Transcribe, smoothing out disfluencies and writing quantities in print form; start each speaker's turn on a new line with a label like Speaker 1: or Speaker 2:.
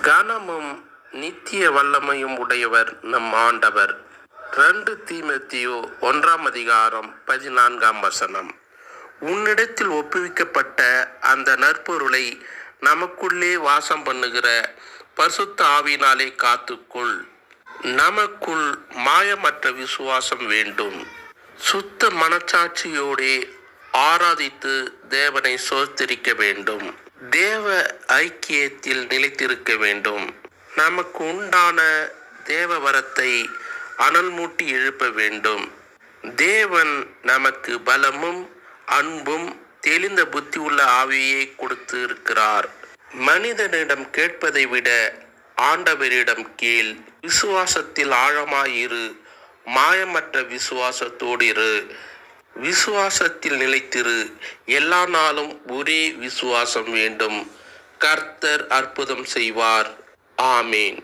Speaker 1: கனமும் நித்திய வல்லமையும் உடையவர் நம் ஆண்டவர். 2 தீமோத்தேயு 1:14. உன்னிடத்தில் ஒப்புவிக்கப்பட்ட அந்த நற்பொருளை நமக்குள்ளே வாசம் பண்ணுகிற பரிசுத்த ஆவியினாலே காத்துக்கொள். நமக்குள் மாயமற்ற விசுவாசம் வேண்டும். சுத்த மனச்சாட்சியோடே ஆராதித்து தேவனை ஸ்தோத்திரிக்க வேண்டும். தேவ ஐக்கியத்தில் நிலைத்திருக்க வேண்டும். நமக்கு உண்டான தேவ வரத்தை அனல் மூட்டி எழுப்ப வேண்டும். தேவன் நமக்கு பலமும் அன்பும் தெளிந்த புத்தி உள்ள ஆவியை கொடுத்து இருக்கிறார். மனிதனிடம் கேட்பதை விட ஆண்டவரிடம் கேள். விசுவாசத்தில் ஆழமாயிரு. மாயமற்ற விசுவாசத்தோடு இரு. விசுவாசத்தில் நிலைத்திரு. எல்லா நாளும் ஒரே விசுவாசம் வேண்டும். கர்த்தர் அற்புதம் செய்வார். ஆமேன்.